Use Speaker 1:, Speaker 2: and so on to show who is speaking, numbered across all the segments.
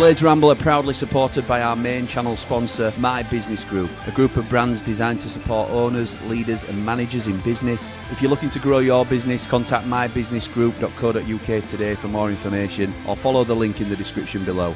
Speaker 1: Blades Ramble are proudly supported by our main channel sponsor, My Business Group, a group of brands designed to support owners, leaders and managers in business. If you're looking to grow your business, contact mybusinessgroup.co.uk today for more information or follow the link in the description below.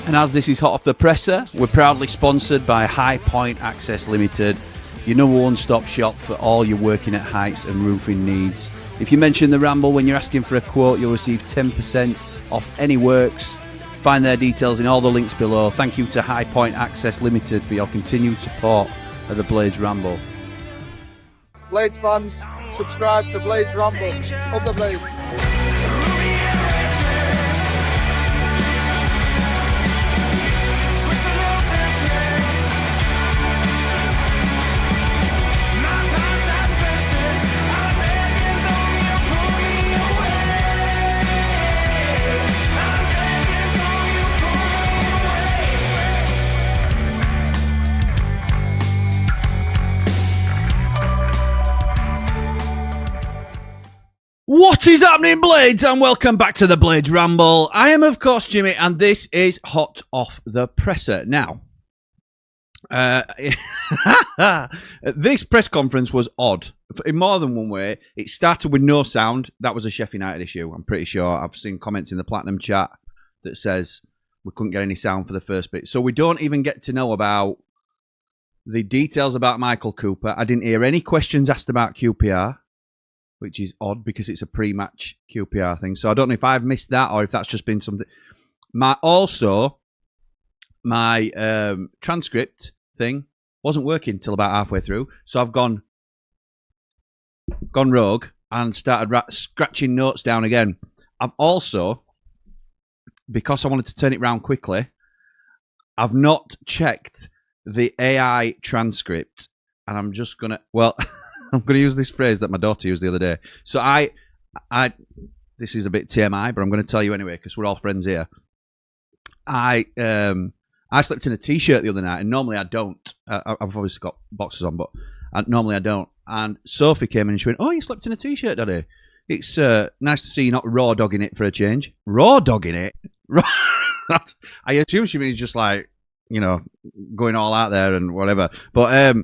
Speaker 1: And as this is hot off the presser, we're proudly sponsored by High Point Access Limited, your number one stop shop for all your working at heights and roofing needs. If you mention the Ramble when you're asking for a quote, you'll receive 10% off any works. Find their details in all the links below. Thank you to High Point Access Limited for your continued support of the Blades Ramble.
Speaker 2: Blades fans, subscribe to Blades Ramble. Up the Blades.
Speaker 1: What is happening, Blades? And welcome back to the Blades Ramble. I am, of course, Jimmy, and this is hot off the presser. Now, this press conference was odd in more than one way. It started with no sound. That was a Sheffield United issue, I'm pretty sure. I've seen comments in the Platinum chat that says we couldn't get any sound for the first bit. So we don't even get to know about the details about Michael Cooper. I didn't hear any questions asked about QPR, which is odd because it's a pre-match QPR thing. So I don't know if I've missed that or if that's just been something. My transcript thing wasn't working till about halfway through. So I've gone rogue and started scratching notes down again. I've also, because I wanted to turn it round quickly, I've not checked the AI transcript. And I'm just going to, well... I'm going to use this phrase that my daughter used the other day. So this is a bit TMI, but I'm going to tell you anyway because we're all friends here. I slept in a t-shirt the other night, and normally I don't. I've obviously got boxers on, but normally I don't. And Sophie came in and she went, "Oh, you slept in a t-shirt, Daddy? It's nice to see you not raw dogging it for a change." Raw dogging it? I assume she means just like, going all out there and whatever. But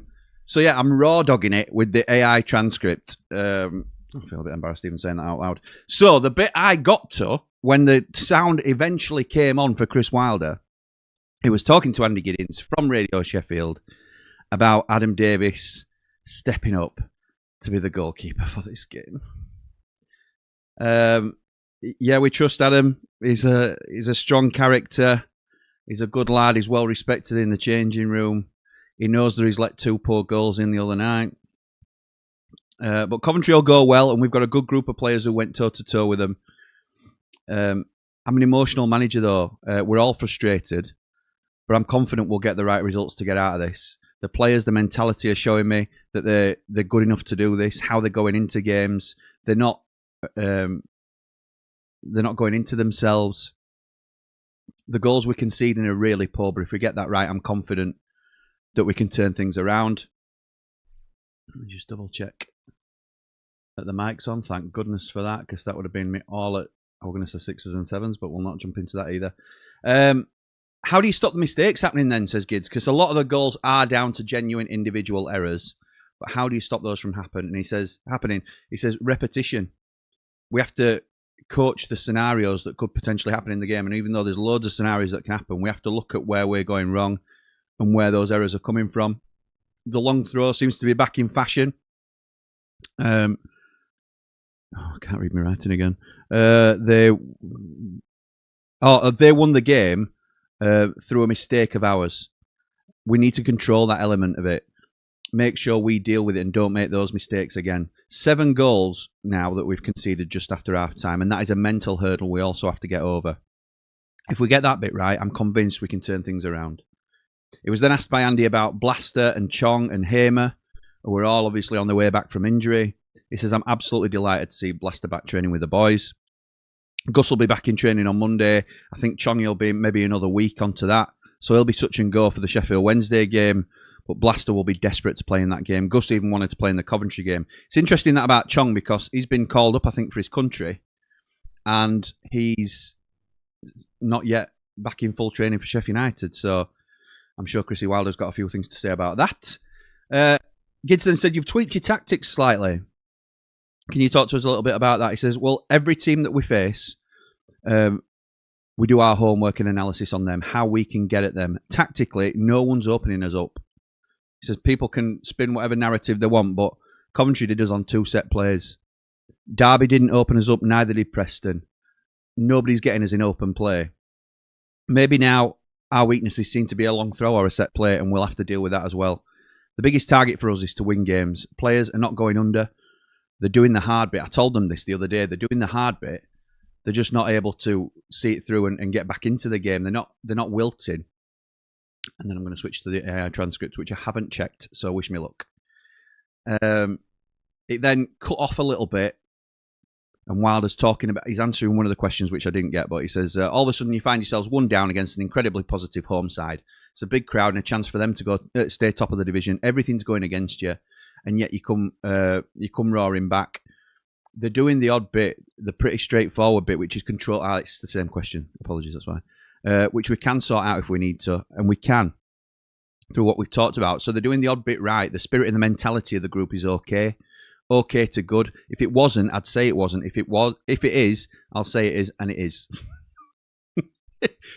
Speaker 1: so yeah, I'm raw dogging it with the AI transcript. I feel a bit embarrassed even saying that out loud. So the bit I got to, when the sound eventually came on for Chris Wilder, he was talking to Andy Giddins from Radio Sheffield about Adam Davis stepping up to be the goalkeeper for this game. Yeah, we trust Adam. He's a strong character. He's a good lad. He's well respected in the changing room. He knows that he's let 2 poor goals in the other night. But Coventry will go well, and we've got a good group of players who went toe-to-toe with them. I'm an emotional manager, though. We're all frustrated, but I'm confident we'll get the right results to get out of this. The players, the mentality are showing me that they're good enough to do this, how they're going into games. They're not going into themselves. The goals we're conceding are really poor, but if we get that right, I'm confident that we can turn things around. Let me just double check that the mic's on. Thank goodness for that, because that would have been me all at, I'm going to say 6s and 7s, but we'll not jump into that either. How do you stop the mistakes happening then, says Gids? Because a lot of the goals are down to genuine individual errors, but how do you stop those from happening? He says repetition. We have to coach the scenarios that could potentially happen in the game, and even though there's loads of scenarios that can happen, we have to look at where we're going wrong and where those errors are coming from. The long throw seems to be back in fashion. I can't read my writing again. They won the game through a mistake of ours. We need to control that element of it. Make sure we deal with it and don't make those mistakes again. 7 goals now that we've conceded just after half time, and that is a mental hurdle we also have to get over. If we get that bit right, I'm convinced we can turn things around. It was then asked by Andy about Blaster and Chong and Hamer, who were all obviously on their way back from injury. He says, I'm absolutely delighted to see Blaster back training with the boys. Gus will be back in training on Monday. I think Chong will be maybe another week onto that. So he'll be touch and go for the Sheffield Wednesday game. But Blaster will be desperate to play in that game. Gus even wanted to play in the Coventry game. It's interesting that about Chong because he's been called up, I think, for his country. And he's not yet back in full training for Sheffield United. So I'm sure Chrissy Wilder's got a few things to say about that. Gids then said, you've tweaked your tactics slightly. Can you talk to us a little bit about that? He says, well, every team that we face, we do our homework and analysis on them, how we can get at them. Tactically, no one's opening us up. He says people can spin whatever narrative they want, but Coventry did us on 2 set plays. Derby didn't open us up, neither did Preston. Nobody's getting us in open play. Maybe now our weaknesses seem to be a long throw or a set play, and we'll have to deal with that as well. The biggest target for us is to win games. Players are not going under. They're doing the hard bit. I told them this the other day. They're doing the hard bit. They're just not able to see it through and get back into the game. They're not wilting. And then I'm going to switch to the AI transcript, which I haven't checked, so wish me luck. It then cut off a little bit, and Wilder's talking about, he's answering one of the questions which I didn't get, but he says, all of a sudden you find yourselves 1 down against an incredibly positive home side. It's a big crowd and a chance for them to go stay top of the division. Everything's going against you, and yet you come roaring back. They're doing the odd bit, the pretty straightforward bit, which is control. It's the same question. Apologies, that's why. Which we can sort out if we need to, and we can through what we've talked about. So they're doing the odd bit right. The spirit and the mentality of the group is okay to good. If it wasn't, I'd say it wasn't. If it is, I'll say it is, and it is.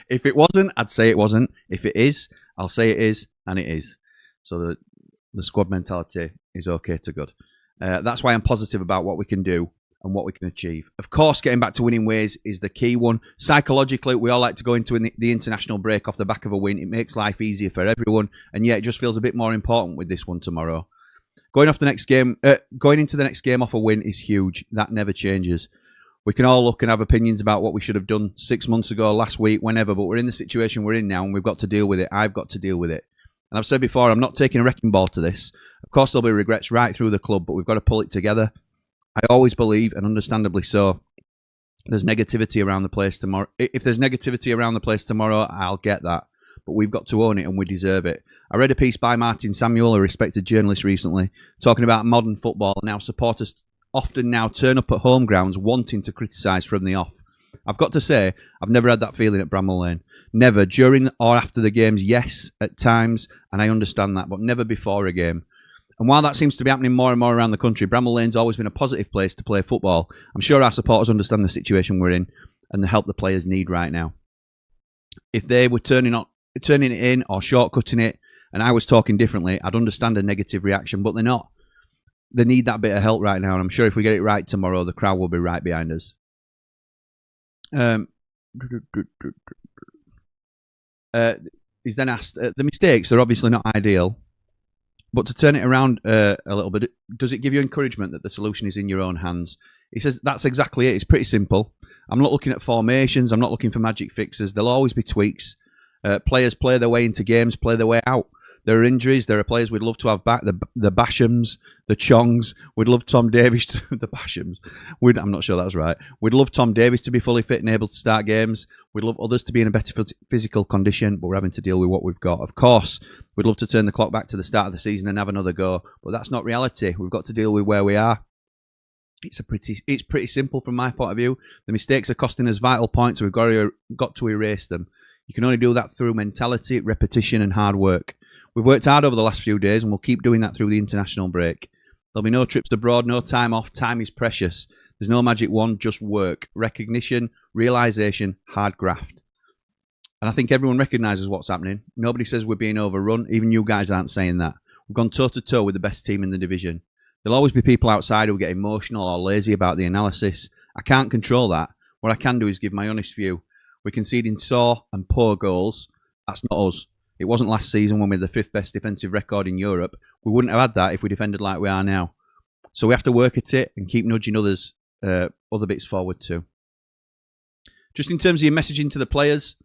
Speaker 1: If it wasn't, I'd say it wasn't. If it is, I'll say it is, and it is. So the squad mentality is okay to good. That's why I'm positive about what we can do and what we can achieve. Of course, getting back to winning ways is the key one. Psychologically, we all like to go into the international break off the back of a win. It makes life easier for everyone, and yet it just feels a bit more important with this one tomorrow. Going into the next game off a win is huge. That never changes. We can all look and have opinions about what we should have done 6 months ago, last week, whenever, but we're in the situation we're in now, and we've got to deal with it. I've got to deal with it. And I've said before, I'm not taking a wrecking ball to this. Of course, there'll be regrets right through the club, but we've got to pull it together. I always believe, and understandably so, there's negativity around the place tomorrow. If there's negativity around the place tomorrow, I'll get that. But we've got to own it, and we deserve it. I read a piece by Martin Samuel, a respected journalist recently, talking about modern football and how supporters often now turn up at home grounds wanting to criticise from the off. I've got to say, I've never had that feeling at Bramall Lane. Never. During or after the games, yes, at times, and I understand that, but never before a game. And while that seems to be happening more and more around the country, Bramall Lane's always been a positive place to play football. I'm sure our supporters understand the situation we're in and the help the players need right now. If they were turning it in or shortcutting it, and I was talking differently, I'd understand a negative reaction, but they're not. They need that bit of help right now, and I'm sure if we get it right tomorrow, the crowd will be right behind us. He's then asked, the mistakes are obviously not ideal, but to turn it around a little bit, does it give you encouragement that the solution is in your own hands? He says that's exactly it. It's pretty simple. I'm not looking at formations. I'm not looking for magic fixes. There'll always be tweaks. Players play their way into games, play their way out. There are injuries. There are players we'd love to have back. The Bashams, the Chongs. We'd love Tom Davies to... the Bashams. I'm not sure that was right. We'd love Tom Davies to be fully fit and able to start games. We'd love others to be in a better physical condition, but we're having to deal with what we've got. Of course, we'd love to turn the clock back to the start of the season and have another go, but that's not reality. We've got to deal with where we are. It's pretty simple from my point of view. The mistakes are costing us vital points, so we've got to erase them. You can only do that through mentality, repetition, and hard work. We've worked hard over the last few days, and we'll keep doing that through the international break. There'll be no trips abroad, no time off. Time is precious. There's no magic wand, just work, recognition, realisation, hard graft. And I think everyone recognises what's happening. Nobody says we're being overrun. Even you guys aren't saying that. We've gone toe-to-toe with the best team in the division. There'll always be people outside who get emotional or lazy about the analysis. I can't control that. What I can do is give my honest view. We're conceding sore and poor goals. That's not us. It wasn't last season when we had the 5th best defensive record in Europe. We wouldn't have had that if we defended like we are now. So we have to work at it and keep nudging other bits forward too. Just in terms of your messaging to the players,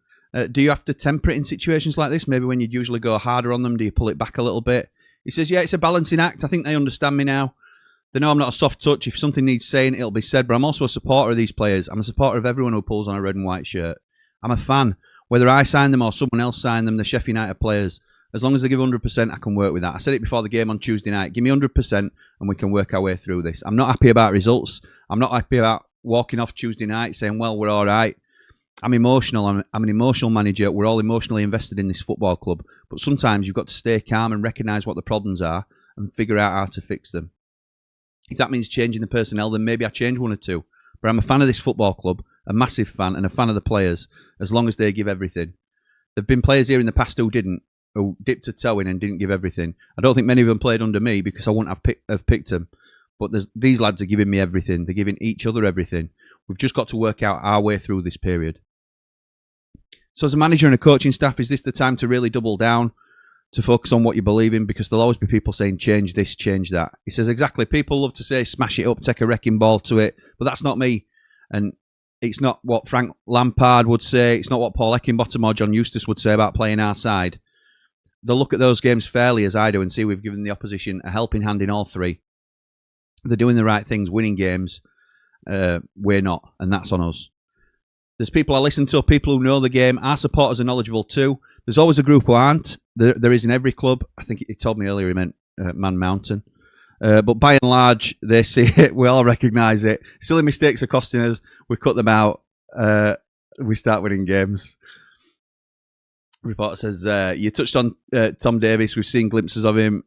Speaker 1: do you have to temper it in situations like this? Maybe when you'd usually go harder on them, do you pull it back a little bit? He says, yeah, it's a balancing act. I think they understand me now. They know I'm not a soft touch. If something needs saying, it'll be said. But I'm also a supporter of these players. I'm a supporter of everyone who pulls on a red and white shirt. I'm a fan. Whether I sign them or someone else sign them, they're Sheffield United players. As long as they give 100%, I can work with that. I said it before the game on Tuesday night. Give me 100% and we can work our way through this. I'm not happy about results. I'm not happy about walking off Tuesday night saying, well, we're all right. I'm emotional. I'm an emotional manager. We're all emotionally invested in this football club. But sometimes you've got to stay calm and recognise what the problems are and figure out how to fix them. If that means changing the personnel, then maybe I change one or two. But I'm a fan of this football club, a massive fan, and a fan of the players, as long as they give everything. There have been players here in the past who didn't, who dipped a toe in and didn't give everything. I don't think many of them played under me because I wouldn't have picked them. But these lads are giving me everything. They're giving each other everything. We've just got to work out our way through this period. So as a manager and a coaching staff, is this the time to really double down, to focus on what you believe in? Because there'll always be people saying, change this, change that. He says, exactly. People love to say, smash it up, take a wrecking ball to it. But that's not me. And it's not what Frank Lampard would say. It's not what Paul Eckenbottom or John Eustace would say about playing our side. They'll look at those games fairly, as I do, and see we've given the opposition a helping hand in all three. They're doing the right things, winning games. We're not, and that's on us. There's people I listen to, people who know the game. Our supporters are knowledgeable too. There's always a group who aren't. There is in every club. I think he told me earlier he meant Man Mountain. But by and large, they see it. We all recognise it. Silly mistakes are costing us. We cut them out. We start winning games. Reporter says, you touched on Tom Davies. We've seen glimpses of him.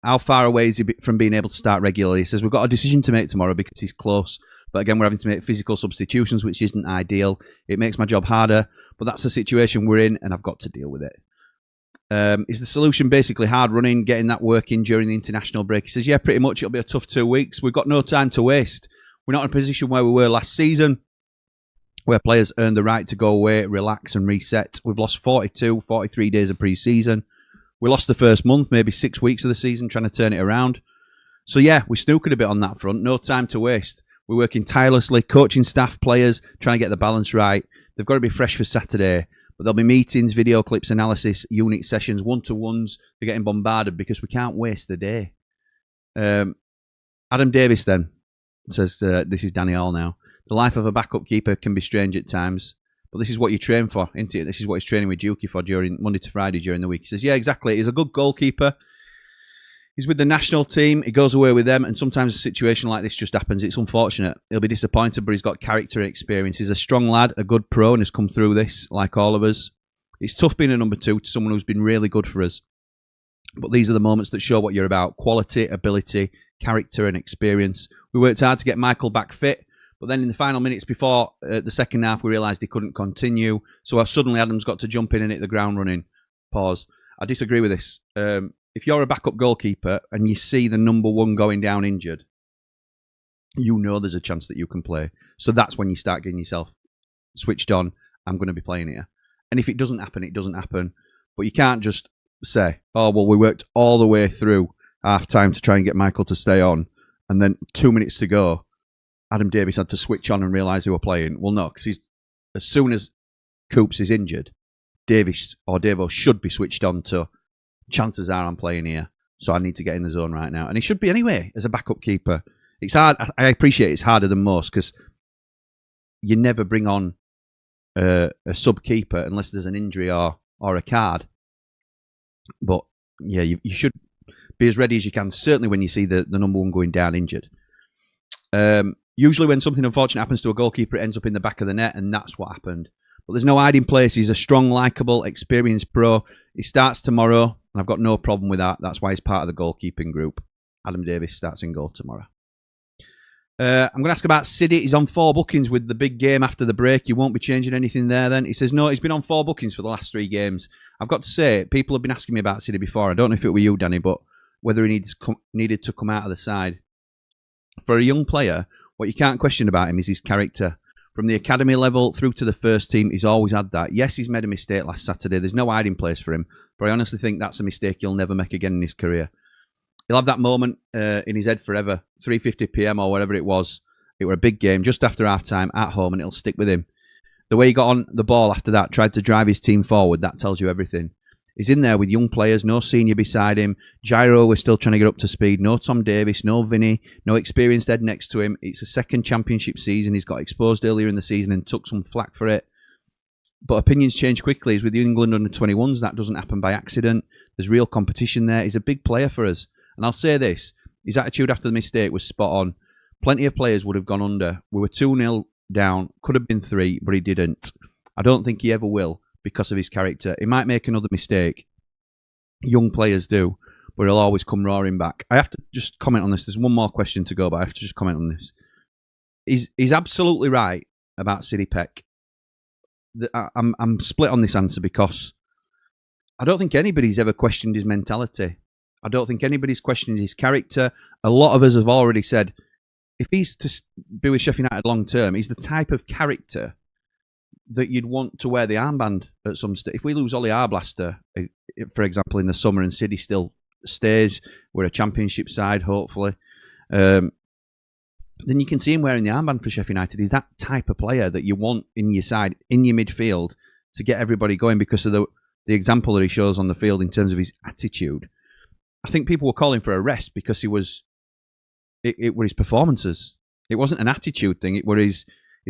Speaker 1: How far away is he from being able to start regularly? He says, we've got a decision to make tomorrow because he's close. But again, we're having to make physical substitutions, which isn't ideal. It makes my job harder, but that's the situation we're in, and I've got to deal with it. Is the solution basically hard running, getting that working during the international break? He says, yeah, pretty much. It'll be a tough 2 weeks. We've got no time to waste. We're not in a position where we were last season, where players earned the right to go away, relax and reset. We've lost 43 days of pre-season. We lost the first month, maybe 6 weeks of the season, trying to turn it around. So yeah, we snookered a bit on that front. No time to waste. We're working tirelessly, coaching staff, players, trying to get the balance right. They've got to be fresh for Saturday. But there'll be meetings, video clips, analysis, unit sessions, one-to-ones. They're getting bombarded because we can't waste a day. Adam Davis then says, this is Danny Hall now. The life of a backup keeper can be strange at times. But this is what you train for, isn't it? This is what he's training with Dukey for during Monday to Friday during the week. He says, yeah, exactly. He's a good goalkeeper. He's with the national team. He goes away with them. And sometimes a situation like this just happens. It's unfortunate. He'll be disappointed, but he's got character and experience. He's a strong lad, a good pro, and has come through this like all of us. It's tough being a number two to someone who's been really good for us. But these are the moments that show what you're about. Quality, ability, character, and experience. We worked hard to get Michael back fit. But then in the final minutes before the second half, we realised he couldn't continue. So suddenly Adam's got to jump in and hit the ground running. Pause. I disagree with this. If you're a backup goalkeeper and you see the number one going down injured, you know there's a chance that you can play. So that's when you start getting yourself switched on. I'm going to be playing here. And if it doesn't happen, it doesn't happen. But you can't just say, oh, well, we worked all the way through half-time to try and get Michael to stay on. And then 2 minutes to go, Adam Davis had to switch on and realise who were playing. Well, no, because as soon as Coops is injured, Davis or Davo should be switched on to chances are I'm playing here, so I need to get in the zone right now. And he should be anyway as a backup keeper. It's hard. I appreciate it's harder than most because you never bring on a sub keeper unless there's an injury or a card. But yeah, you should be as ready as you can, certainly when you see the number one going down injured. Usually when something unfortunate happens to a goalkeeper, it ends up in the back of the net, and that's what happened. But there's no hiding place. He's a strong, likeable, experienced pro. He starts tomorrow, and I've got no problem with that. That's why he's part of the goalkeeping group. Adam Davis starts in goal tomorrow. I'm going to ask about City. He's on 4 bookings with the big game after the break. You won't be changing anything there then? He says, no, he's been on 4 bookings for the last 3 games. I've got to say, people have been asking me about City before. I don't know if it were you, Danny, but whether he needed to come out of the side. For a young player, what you can't question about him is his character. From the academy level through to the first team, he's always had that. Yes, he's made a mistake last Saturday. There's no hiding place for him. But I honestly think that's a mistake he'll never make again in his career. He'll have that moment in his head forever. 3:50 p.m. or whatever it was. It were a big game just after half-time at home, and it'll stick with him. The way he got on the ball after that, tried to drive his team forward, that tells you everything. He's in there with young players, no senior beside him. Gyro was still trying to get up to speed. No Tom Davis, no Vinny, no experienced Ed next to him. It's a second championship season. He's got exposed earlier in the season and took some flack for it. But opinions change quickly. He's with the England under-21s. That doesn't happen by accident. There's real competition there. He's a big player for us. And I'll say this, his attitude after the mistake was spot on. Plenty of players would have gone under. We were 2-0 down. Could have been 3, but he didn't. I don't think he ever will because of his character. He might make another mistake. Young players do, but he'll always come roaring back. I have to just comment on this. There's one more question to go, but I have to just comment on this. He's absolutely right about Sidney Peck. I'm split on this answer because I don't think anybody's ever questioned his mentality. I don't think anybody's questioned his character. A lot of us have already said, if he's to be with Sheffield United long term, he's the type of character that you'd want to wear the armband at some stage. If we lose Ollie Arblaster, for example, in the summer, and City still stays, we're a championship side, hopefully, then you can see him wearing the armband for Sheffield United. He's that type of player that you want in your side, in your midfield, to get everybody going because of the example that he shows on the field in terms of his attitude. I think people were calling for a rest because it were his performances. It wasn't an attitude thing. It were his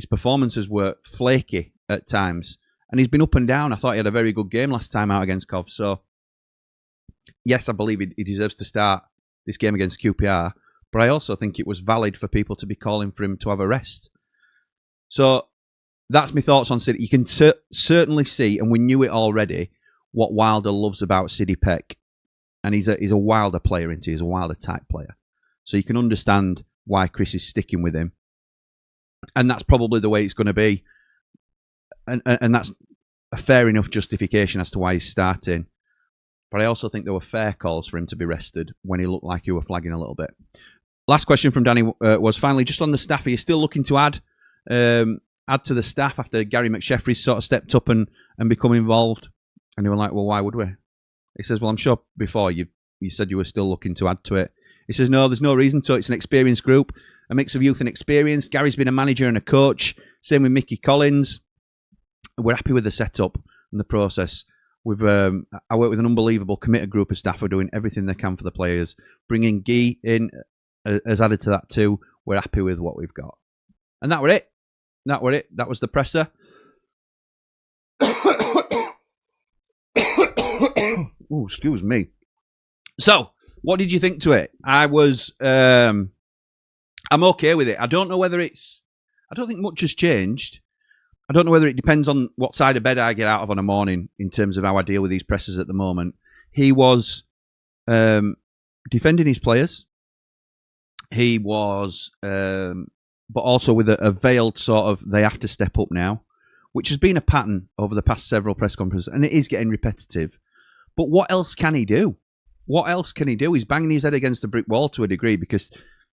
Speaker 1: performances were flaky at times. And he's been up and down. I thought he had a very good game last time out against Cov. So, yes, I believe he deserves to start this game against QPR. But I also think it was valid for people to be calling for him to have a rest. So, that's my thoughts on City. You can certainly see, and we knew it already, what Wilder loves about Sidney Peck. And he's a Wilder player, isn't he? He's a Wilder type player. So you can understand why Chris is sticking with him. And that's probably the way it's going to be. And that's a fair enough justification as to why he's starting. But I also think there were fair calls for him to be rested when he looked like he were flagging a little bit. Last question from Danny was finally just on the staff. Are you still looking to add to the staff after Gary McSheffrey's sort of stepped up and become involved? And they were like, well, why would we? He says, well, I'm sure before you said you were still looking to add to it. He says, no, there's no reason to. It's an experienced group, a mix of youth and experience. Gary's been a manager and a coach. Same with Mickey Collins. We're happy with the setup and the process. I work with an unbelievable, committed group of staff who are doing everything they can for the players. Bringing Guy in has added to that too. We're happy with what we've got. And that were it. That was the presser. Oh, excuse me. So, what did you think to it? I'm okay with it. I don't think much has changed. I don't know whether it depends on what side of bed I get out of on a morning in terms of how I deal with these pressers at the moment. He was defending his players. He was, but also with a veiled sort of, they have to step up now, which has been a pattern over the past several press conferences, and it is getting repetitive. But what else can he do? What else can he do? He's banging his head against a brick wall to a degree because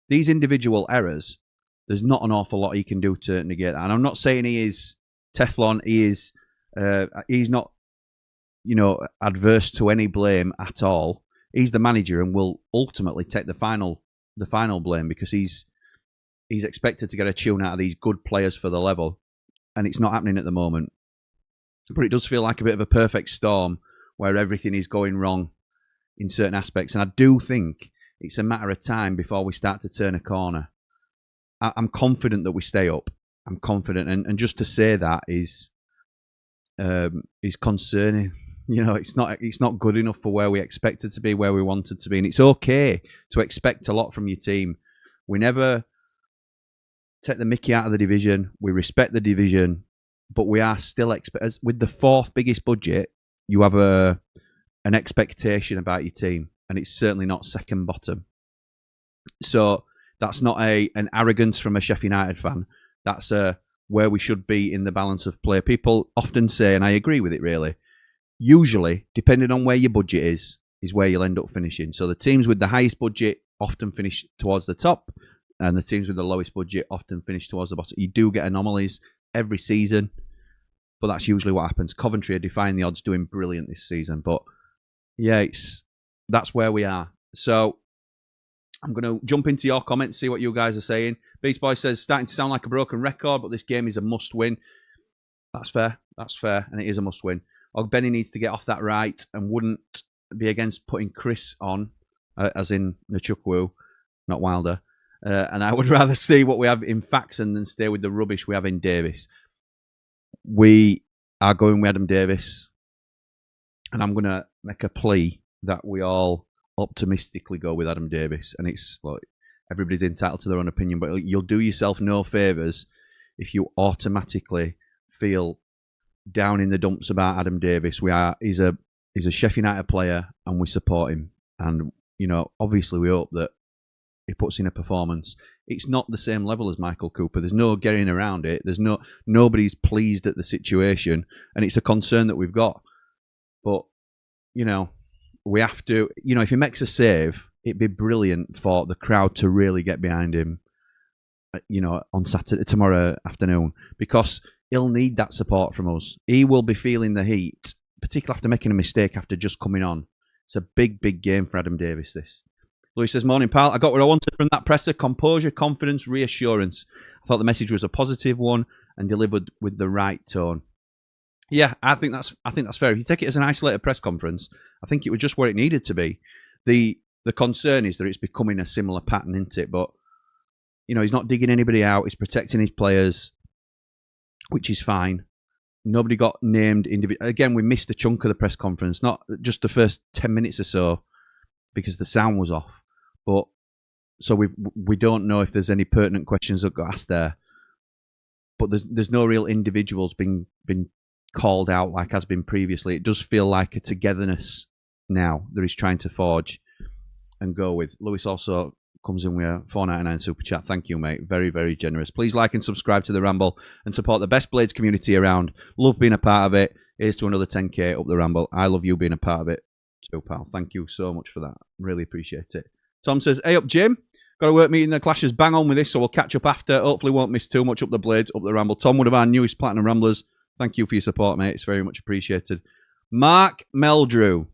Speaker 1: these individual errors, there's not an awful lot he can do to negate that. And I'm not saying he is Teflon. He's not, adverse to any blame at all. He's the manager and will ultimately take the final blame because he's expected to get a tune out of these good players for the level, and it's not happening at the moment. But it does feel like a bit of a perfect storm where everything is going wrong in certain aspects. And I do think it's a matter of time before we start to turn a corner. I'm confident that we stay up. I'm confident. And just to say that is concerning. It's not good enough for where we expected to be, where we wanted to be. And it's okay to expect a lot from your team. We never take the mickey out of the division. We respect the division. But we are still with the fourth biggest budget, you have an expectation about your team, and it's certainly not second bottom. So that's not an arrogance from a Sheffield United fan. That's where we should be in the balance of play. People often say, and I agree with it really, usually, depending on where your budget is where you'll end up finishing. So the teams with the highest budget often finish towards the top, and the teams with the lowest budget often finish towards the bottom. You do get anomalies every season, but that's usually what happens. Coventry are defying the odds, doing brilliant this season. But yeah, that's where we are. So I'm going to jump into your comments, see what you guys are saying. Beast Boy says, starting to sound like a broken record, but this game is a must-win. That's fair, and it is a must-win. Benny needs to get off that right and wouldn't be against putting Chris on, as in Nchukwu, not Wilder. And I would rather see what we have in Faxon than stay with the rubbish we have in Davis. We are going with Adam Davis, and I'm going to make a plea that we all optimistically go with Adam Davis. And it's like everybody's entitled to their own opinion, but you'll do yourself no favours if you automatically feel down in the dumps about Adam Davis. He's a Sheffield United player, and we support him. And obviously, we hope that he puts in a performance. It's not the same level as Michael Cooper. There's no getting around it. Nobody's pleased at the situation, and it's a concern that we've got. But we have to. If he makes a save, it'd be brilliant for the crowd to really get behind him. On tomorrow afternoon, because he'll need that support from us. He will be feeling the heat, particularly after making a mistake after just coming on. It's a big, big game for Adam Davis, this. Louis says, morning, pal. I got what I wanted from that presser. Composure, confidence, reassurance. I thought the message was a positive one and delivered with the right tone. Yeah, I think that's fair. If you take it as an isolated press conference, I think it was just what it needed to be. The concern is that it's becoming a similar pattern, isn't it? But, he's not digging anybody out. He's protecting his players, which is fine. Nobody got named individually. Again, we missed a chunk of the press conference, not just the first 10 minutes or so, because the sound was off. But so we don't know if there's any pertinent questions that got asked there. But there's no real individuals been called out like has been previously. It does feel like a togetherness now that he's trying to forge and go with. Lewis also comes in with a $4.99 super chat. Thank you, mate. Very, very generous. Please like and subscribe to the Ramble and support the best Blades community around. Love being a part of it. Here's to another 10k up the Ramble. I love you being a part of it too, pal. Thank you so much for that. Really appreciate it. Tom says, hey up, Jim. Got a work meeting. The Clashers bang on with this, so we'll catch up after. Hopefully won't miss too much up the Blades, up the Ramble. Tom, one of our newest Platinum Ramblers. Thank you for your support, mate. It's very much appreciated. Mark Meldrew.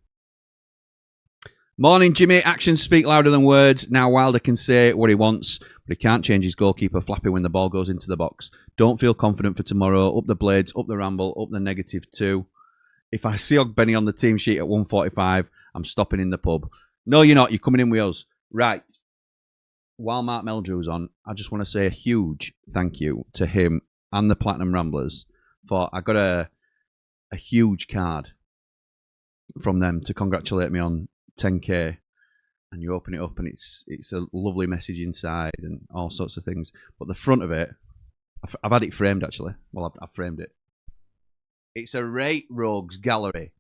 Speaker 1: Morning, Jimmy. Actions speak louder than words. Now Wilder can say what he wants, but he can't change his goalkeeper flapping when the ball goes into the box. Don't feel confident for tomorrow. Up the Blades, up the Ramble, up the -2. If I see Ogbenny on the team sheet at 1:45, I'm stopping in the pub. No, you're not. You're coming in with us. Right. While Mark Meldrew's on, I just want to say a huge thank you to him and the Platinum Ramblers for, I got a huge card from them to congratulate me on 10k, and you open it up and it's a lovely message inside and all sorts of things. But the front of it, I've had it framed actually. Well, I've framed it. It's a Rate Rogues gallery.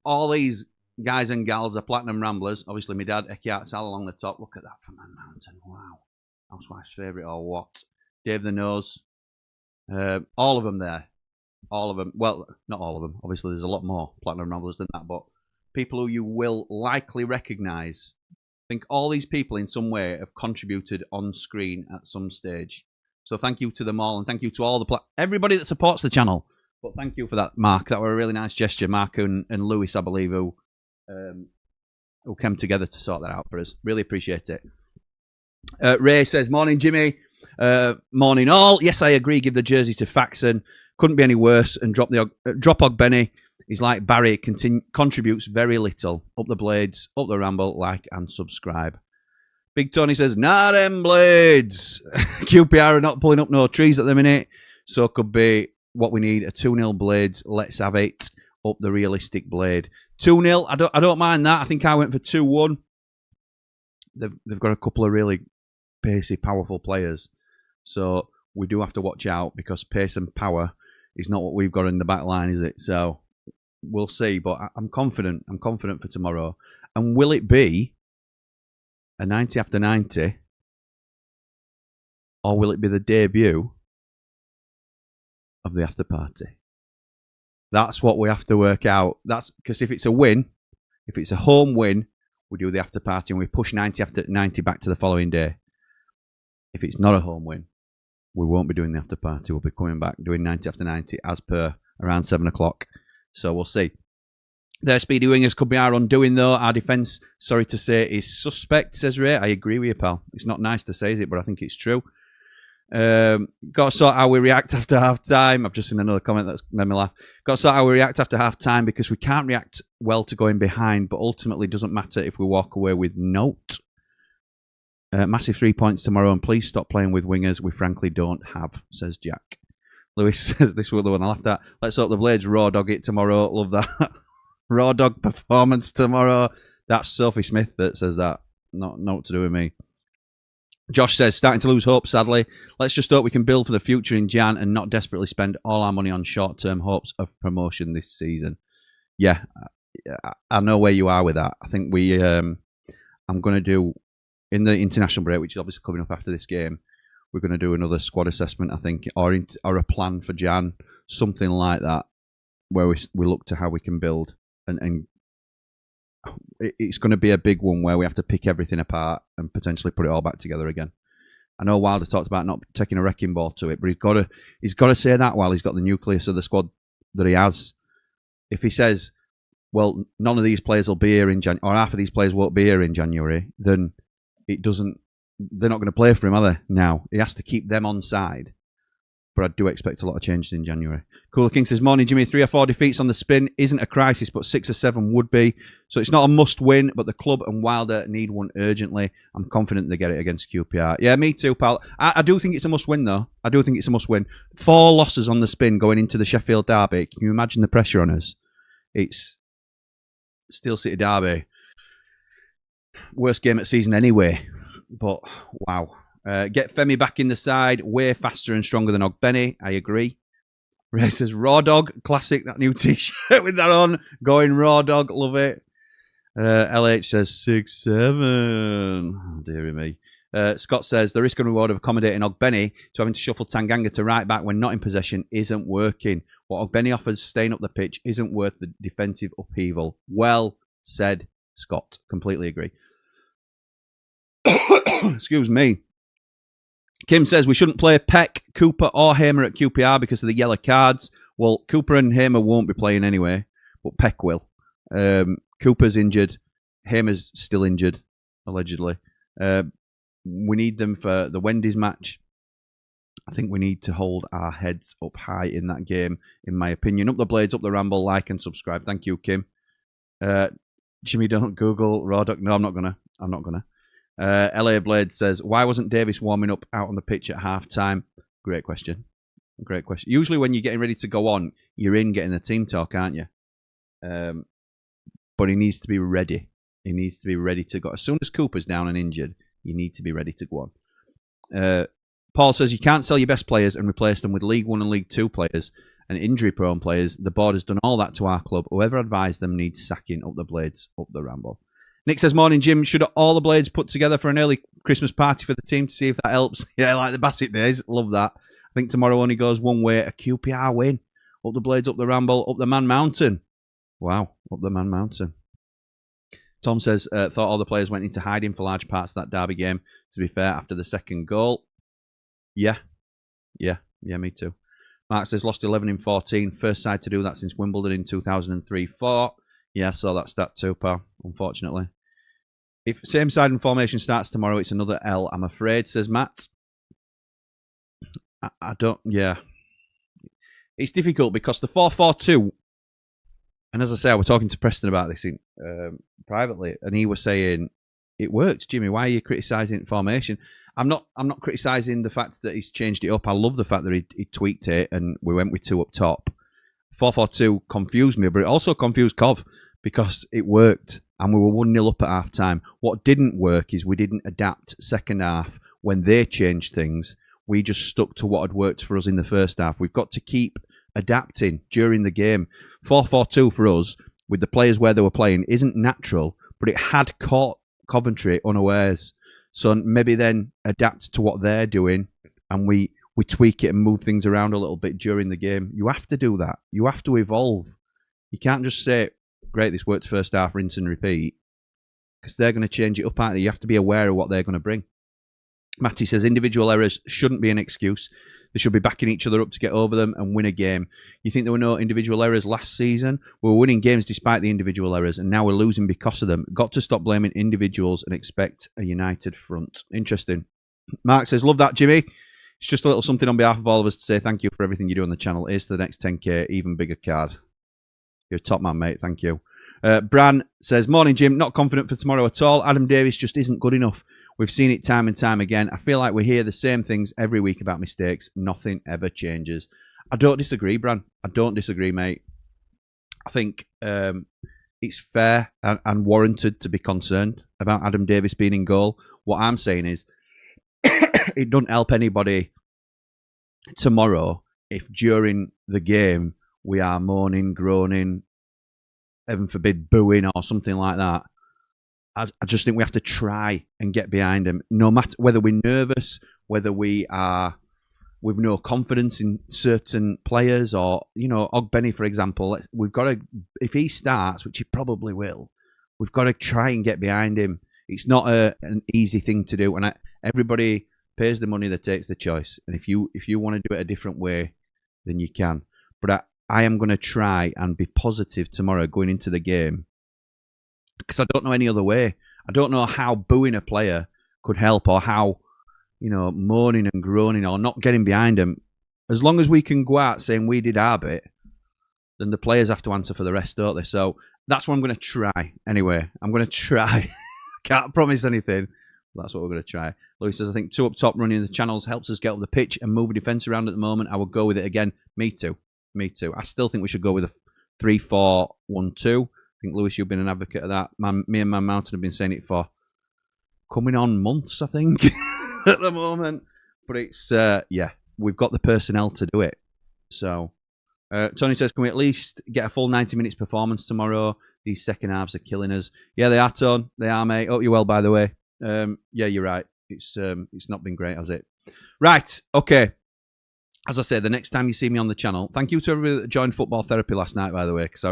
Speaker 1: All these guys and gals are Platinum Ramblers. Obviously, my dad, Eki Sal, along the top. Look at that from Man Mountain. Wow. Housewife's favourite or what? Dave the Nose. All of them there. All of them. Well, not all of them. Obviously, there's a lot more Platinum Ramblers than that. But people who you will likely recognise. I think all these people in some way have contributed on screen at some stage. So thank you to them all. And thank you to all everybody that supports the channel. But thank you for that, Mark. That were a really nice gesture. Mark and Lewis, I believe, who came together to sort that out for us. Really appreciate it. Ray says, morning, Jimmy. Morning, all. Yes, I agree. Give the jersey to Faxon. Couldn't be any worse. And drop Ogbenny. He's like Barry. Contributes very little. Up the Blades. Up the Ramble. Like and subscribe. Big Tony says, nah, them Blades. QPR are not pulling up no trees at the minute. So could be what we need. A 2-0 Blades. Let's have it. Up the realistic Blade. 2-0. I don't mind that. I think I went for 2-1. They've got a couple of really pacey, powerful players. So we do have to watch out because pace and power is not what we've got in the back line, is it? So we'll see. But I'm confident. I'm confident for tomorrow. And will it be a 90 after 90? Or will it be the debut of the after party? That's what we have to work out. That's because if it's a win, if it's a home win, we do the after party and we push 90 after 90 back to the following day. If it's not a home win, we won't be doing the after party. We'll be coming back doing 90 after 90 as per around 7 o'clock. So we'll see. Their speedy wingers could be our undoing though. Our defence, sorry to say, is suspect, says Ray. I agree with you, pal. It's not nice to say, is it? But I think it's true. Got to sort how we react after half time. I've just seen another comment that's made me laugh. Got to sort how we react after half time because we can't react well to going behind, but ultimately doesn't matter if we walk away with note. Massive 3 points tomorrow, and please stop playing with wingers we frankly don't have, says Jack. Lewis says this was the one I laughed at. Let's hope the Blades raw dog it tomorrow. Love that. Raw dog performance tomorrow. That's Sophie Smith that says that. Not to do with me. Josh says, starting to lose hope, sadly. Let's just hope we can build for the future in Jan and not desperately spend all our money on short-term hopes of promotion this season. Yeah, I know where you are with that. I think I'm going to do, in the international break, which is obviously coming up after this game, we're going to do another squad assessment, I think, or a plan for Jan, something like that, where we look to how we can build. And it's going to be a big one where we have to pick everything apart and potentially put it all back together again. I know Wilder talked about not taking a wrecking ball to it, but he's got to say that while he's got the nucleus of the squad that he has. If he says, well, none of these players will be here in January, or half of these players won't be here in January, then they're not going to play for him, are they? Now, he has to keep them on side. But I do expect a lot of changes in January. Cooler King says, morning, Jimmy. 3 or 4 defeats on the spin isn't a crisis, but 6 or 7 would be. So it's not a must-win, but the club and Wilder need one urgently. I'm confident they get it against QPR. Yeah, me too, pal. I do think it's a must-win, though. I do think it's a must-win. 4 losses on the spin going into the Sheffield derby. Can you imagine the pressure on us? It's Steel City derby. Worst game of the season anyway. But, wow. Get Femi back in the side. Way faster and stronger than Ogbenny. I agree. Ray says, Raw Dog. Classic, that new t-shirt with that on. Going Raw Dog. Love it. LH says 6-7. Oh, dearie me. Scott says, the risk and reward of accommodating Ogbenny to having to shuffle Tanganga to right back when not in possession isn't working. What Ogbenny offers staying up the pitch isn't worth the defensive upheaval. Well said, Scott. Completely agree. Excuse me. Kim says we shouldn't play Peck, Cooper or Hamer at QPR because of the yellow cards. Well, Cooper and Hamer won't be playing anyway, but Peck will. Cooper's injured. Hamer's still injured, allegedly. We need them for the Wendy's match. I think we need to hold our heads up high in that game, in my opinion. Up the blades, up the ramble, like and subscribe. Thank you, Kim. Jimmy, don't Google Raw Duck. No, I'm not gonna. LA Blade says, why wasn't Davis warming up out on the pitch at half-time? Great question. Usually when you're getting ready to go on, you're in getting the team talk, aren't you? But he needs to be ready. He needs to be ready to go. As soon as Cooper's down and injured, you need to be ready to go on. Paul says, you can't sell your best players and replace them with League 1 and League 2 players and injury-prone players. The board has done all that to our club. Whoever advised them needs sacking. Up the blades, up the ramble. Nick says, morning, Jim. Should all the blades put together for an early Christmas party for the team to see if that helps? Yeah, like the Bassett days. Love that. I think tomorrow only goes one way. A QPR win. Up the blades, up the ramble, up the Man Mountain. Wow, up the Man Mountain. Tom says, thought all the players went into hiding for large parts of that derby game, to be fair, after the second goal. Yeah, me too. Mark says, lost 11 in 14. First side to do that since Wimbledon in 2003-4. Yeah, I saw that stat too, pal, unfortunately. If same side and formation starts tomorrow, it's another L, I'm afraid, says Matt. I don't, yeah. It's difficult because the 4-4-2, and as I say, I was talking to Preston about this privately, and he was saying, it works, Jimmy. Why are you criticising formation? I'm not criticising the fact that he's changed it up. I love the fact that he tweaked it and we went with 2 up top. 4-4-2 confused me, but it also confused Cov because it worked and we were 1-0 up at half time. What didn't work is we didn't adapt second half when they changed things. We just stuck to what had worked for us in the first half. We've got to keep adapting during the game. 4-4-2 for us, with the players where they were playing, isn't natural, but it had caught Coventry unawares. So maybe then adapt to what they're doing and we tweak it and move things around a little bit during the game. You have to do that. You have to evolve. You can't just say, great, this worked first half, rinse and repeat, because they're going to change it up, aren't they? You have to be aware of what they're going to bring. Matty says, individual errors shouldn't be an excuse. They should be backing each other up to get over them and win a game. You think there were no individual errors last season? We were winning games despite the individual errors, and now we're losing because of them. Got to stop blaming individuals and expect a united front. Interesting. Mark says, love that, Jimmy. It's just a little something on behalf of all of us to say thank you for everything you do on the channel. Here's to the next 10k, even bigger card. You're a top man, mate. Thank you. Bran says, morning, Jim. Not confident for tomorrow at all. Adam Davis just isn't good enough. We've seen it time and time again. I feel like we hear the same things every week about mistakes. Nothing ever changes. I don't disagree, Bran. I don't disagree, mate. I think it's fair and warranted to be concerned about Adam Davis being in goal. What I'm saying is, it doesn't help anybody tomorrow if during the game we are moaning, groaning, heaven forbid, booing or something like that. I just think we have to try and get behind them, no matter whether we're nervous, whether we are with no confidence in certain players, or, you know, Ogbenny, for example. We've got to, if he starts, which he probably will, we've got to try and get behind him. It's not an easy thing to do, and everybody pays the money that takes the choice. And if you want to do it a different way, then you can. But I am going to try and be positive tomorrow going into the game, because I don't know any other way. I don't know how booing a player could help, or how, you know, moaning and groaning or not getting behind them. As long as we can go out saying we did our bit, then the players have to answer for the rest, don't they? So that's what I'm going to try. Anyway, I'm going to try. Can't promise anything. That's what we're going to try. Louis says, I think 2 up top running the channels helps us get up the pitch and move the defence around at the moment. I would go with it again. Me too. Me too. I still think we should go with a 3-4-1-2. I think, Lewis, you've been an advocate of that. Me and Man Mountain have been saying it for coming on months, I think, at the moment. But it's, yeah, we've got the personnel to do it. So, Tony says, can we at least get a full 90 minutes performance tomorrow? These second halves are killing us. Yeah, they are, Tone. They are, mate. Hope you're well, by the way. Yeah, you're right. It's not been great, has it? Right, okay. As I said, the next time you see me on the channel, thank you to everybody that joined Football Therapy last night, by the way, because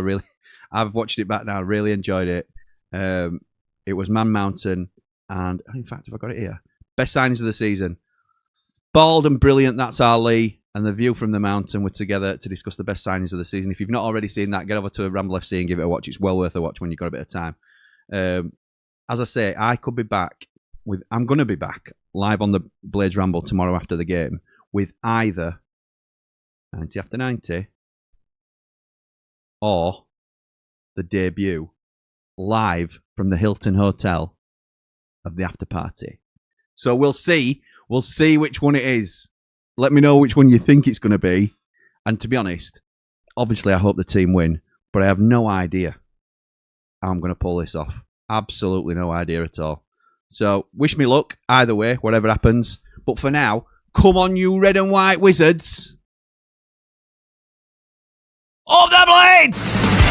Speaker 1: I've watched it back now. I really enjoyed it. It was Man Mountain, and in fact, if I got it here, best signings of the season. Bald and brilliant, that's our Lee, and the View from the Mountain were together to discuss the best signings of the season. If you've not already seen that, get over to Ramble FC and give it a watch. It's well worth a watch when you've got a bit of time. As I say, I'm going to be back live on the Blades Ramble tomorrow after the game with either 90 After 90 or the debut live from the Hilton Hotel of the after party. So we'll see which one it is. Let me know which one you think it's going to be. And to be honest, obviously I hope the team win, but I have no idea how I'm going to pull this off. Absolutely no idea at all. So wish me luck either way, whatever happens. But for now, come on, you red and white wizards. Of the Blades!